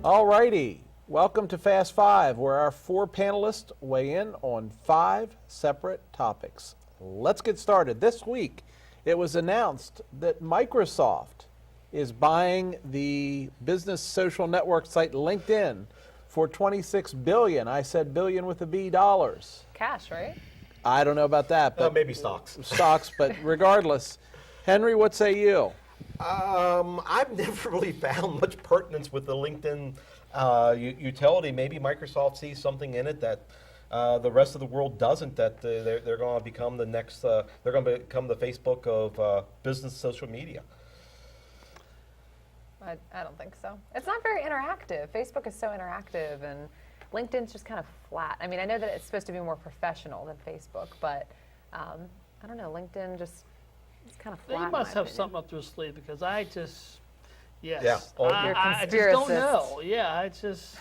All righty. Welcome to Fast Five, where our four panelists weigh in on 5 separate topics. Let's get started. This week, it was announced that Microsoft is buying the business social network site LinkedIn for $26 billion. I said billion with a B dollars. Cash, right? I don't know about that, but maybe stocks. Stocks, but regardless. Henry, what say you? I've never really found much pertinence with the LinkedIn utility. Maybe Microsoft sees something in it that the rest of the world doesn't. That they're going to become the next. They're going to become the Facebook of business social media. I don't think so. It's not very interactive. Facebook is so interactive, and LinkedIn's just kind of flat. I mean, I know that it's supposed to be more professional than Facebook, but I don't know. LinkedIn just it's kind of flat. They must have something up their sleeve because I just, yes, I just don't know. Yeah, I just.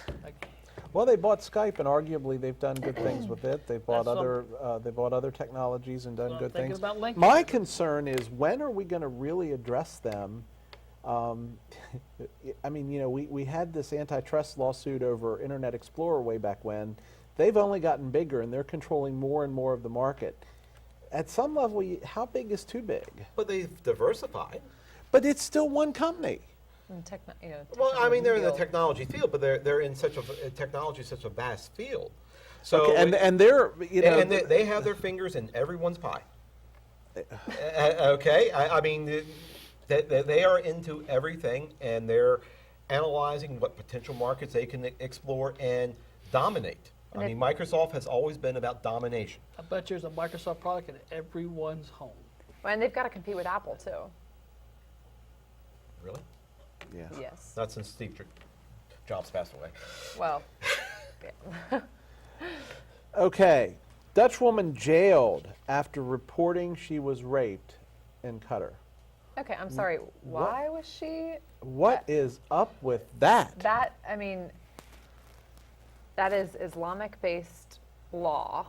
Well, they bought Skype, and arguably they've done good things with it. They've bought other technologies and done good things. My concern is, when are we going to really address them? I mean, you know, we had this antitrust lawsuit over Internet Explorer way back when. They've only gotten bigger, and they're controlling more and more of the market. At some level, how big is too big? But they've diversified. But it's still one company. Well, I mean, they're in the technology field, but they're in such a technology, such a vast field. So okay, and they're and they have their fingers in everyone's pie. Okay, I mean. They are into everything, and they're analyzing what potential markets they can explore and dominate. I mean, Microsoft has always been about domination. I bet there's a Microsoft product in everyone's home. Well, and they've got to compete with Apple, too. Really? Yeah. Yes. Not since Steve Jobs passed away. Well, yeah. Okay. Dutch woman jailed after reporting she was raped in Qatar. Okay, I'm sorry. Why was she? What is up with that? That, I mean, that is Islamic-based law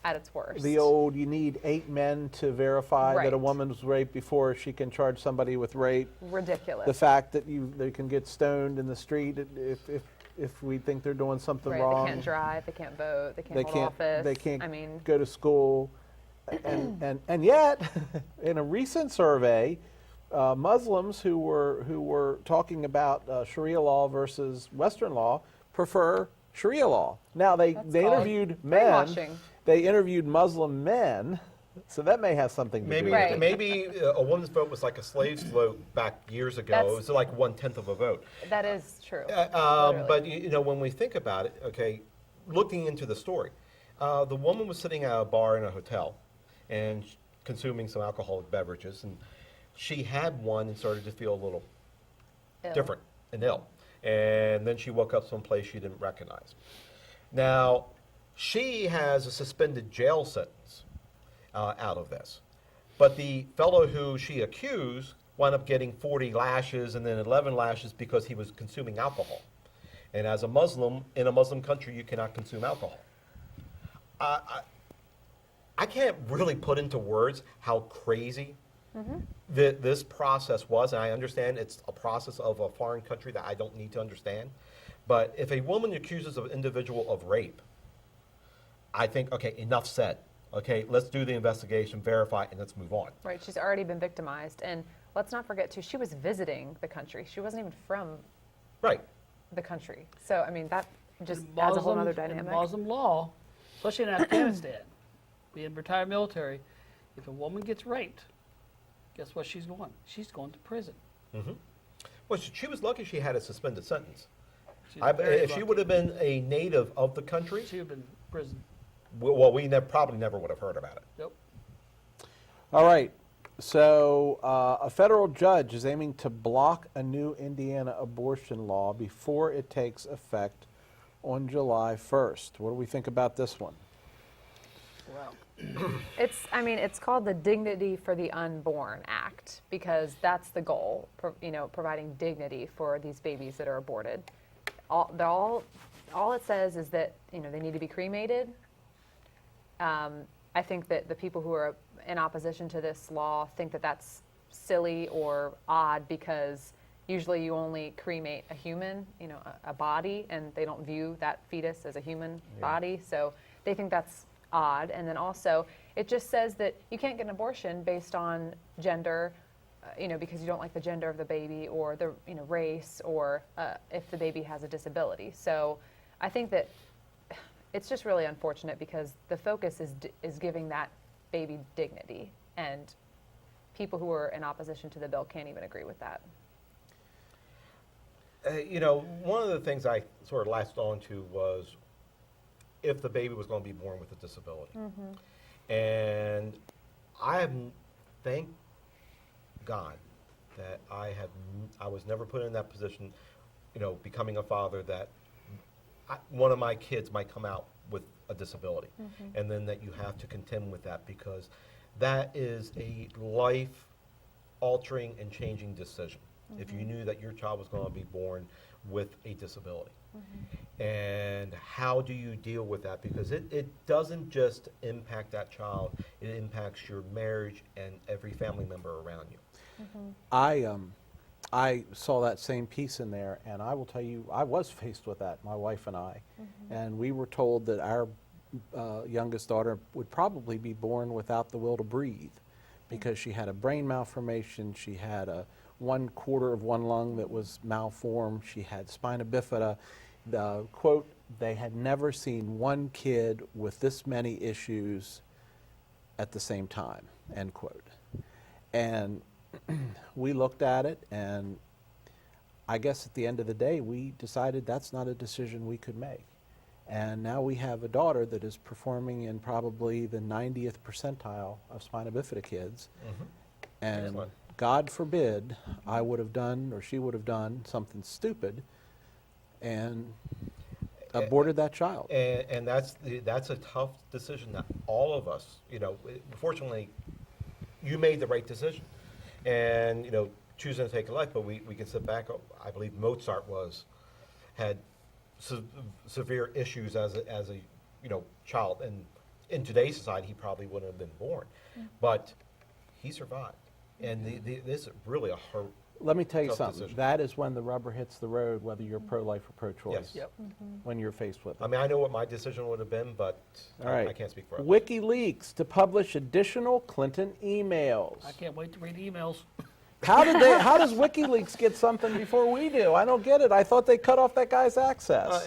at its worst. The old, you need 8 men to verify that a Right. woman was raped before she can charge somebody with rape. Ridiculous. The fact that they can get stoned in the street if we think they're doing something right, wrong. They can't drive, they can't vote, they can't hold office. They can't I mean, go to school. And yet, in a recent survey, Muslims who were talking about Sharia law versus Western law prefer Sharia law. Now they interviewed men. brainwashing. They interviewed Muslim men, so that may have something to do with Right. it. Maybe a woman's vote was like a slave's vote back years ago. It was like 1/10 of a vote. That is true. But you know, when we think about it, okay, looking into the story, the woman was sitting at a bar in a hotel and consuming some alcoholic beverages, and she had one and started to feel a little different and ill. And then she woke up someplace she didn't recognize. Now, she has a suspended jail sentence out of this. But the fellow who she accused wound up getting 40 lashes and then 11 lashes because he was consuming alcohol. And as a Muslim, in a Muslim country, you cannot consume alcohol. I can't really put into words how crazy this process was, and I understand it's a process of a foreign country that I don't need to understand. But if a woman accuses an individual of rape, I think, okay, enough said. Okay, let's do the investigation, verify, and let's move on. Right, she's already been victimized. And let's not forget, too, she was visiting the country. She wasn't even from the country. So, I mean, that just adds a whole other dynamic. In Muslim law, especially in Afghanistan, being retired military, if a woman gets raped, guess what she's going? She's going to prison. Mm-hmm. Well, she was lucky she had a suspended sentence. If she would have been a native of the country, she would have been in prison. Well, we probably never would have heard about it. Yep. All right. So a federal judge is aiming to block a new Indiana abortion law before it takes effect on July 1st. What do we think about this one? Wow. It's called the Dignity for the Unborn Act because that's the goal, providing dignity for these babies that are aborted. All it says is that, they need to be cremated. I think that the people who are in opposition to this law think that that's silly or odd because Usually you only cremate a human, a body, and they don't view that fetus as a human body. So they think that's odd. And then also, it just says that you can't get an abortion based on gender, because you don't like the gender of the baby or the race or if the baby has a disability. So I think that it's just really unfortunate because the focus is giving that baby dignity, and people who are in opposition to the bill can't even agree with that. One of the things I sort of latched on to was if the baby was going to be born with a disability. And thank God that I was never put in that position, becoming a father, that one of my kids might come out with a disability. And then that you have to contend with that, because that is a life-altering and changing decision. If you knew that your child was going to be born with a disability. And how do you deal with that? Because it doesn't just impact that child, it impacts your marriage and every family member around you. I saw that same piece in there, and I will tell you, I was faced with that, my wife and I. And we were told that our youngest daughter would probably be born without the will to breathe, because she had a brain malformation, she had a 1/4 of one lung that was malformed, she had spina bifida. The quote, they had never seen one kid with this many issues at the same time, end quote. And we looked at it, and I guess at the end of the day, we decided that's not a decision we could make. And now we have a daughter that is performing in probably the 90th percentile of spina bifida kids. And Excellent. God forbid I would have done, or she would have done, something stupid and aborted that child. And that's a tough decision that all of us, fortunately, you made the right decision. And, choosing to take a life, but we can sit back. I believe Mozart had severe issues as a child, and in today's society he probably wouldn't have been born, but he survived. And this is really a hard. Let me tell you tough something. decision. That is when the rubber hits the road, whether you're pro-life or pro-choice. Yes. When you're faced with it. I mean, I know what my decision would have been, but All right. I can't speak for others. WikiLeaks to publish additional Clinton emails. I can't wait to read emails. How does WikiLeaks get something before we do? I don't get it. I thought they cut off that guy's access.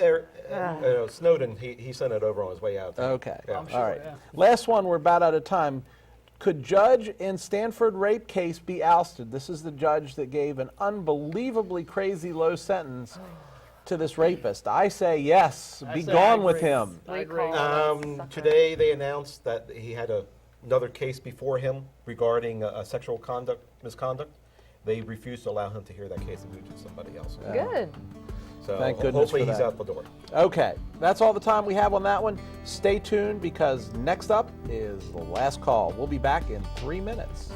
Snowden, he sent it over on his way out. Okay. Yeah. I'm All sure, right. yeah. Last one. We're about out of time. Could judge in Stanford rape case be ousted? This is the judge that gave an unbelievably crazy low sentence to this rapist. I say yes. I Be say gone I with agree. him. I agree. Today they announced that he had another case before him regarding sexual misconduct. They refused to allow him to hear that case and moved to somebody else. Good. So Thank goodness hopefully for he's that. out the door. Okay, that's all the time we have on that one. Stay tuned, because next up is the last call. We'll be back in 3 minutes.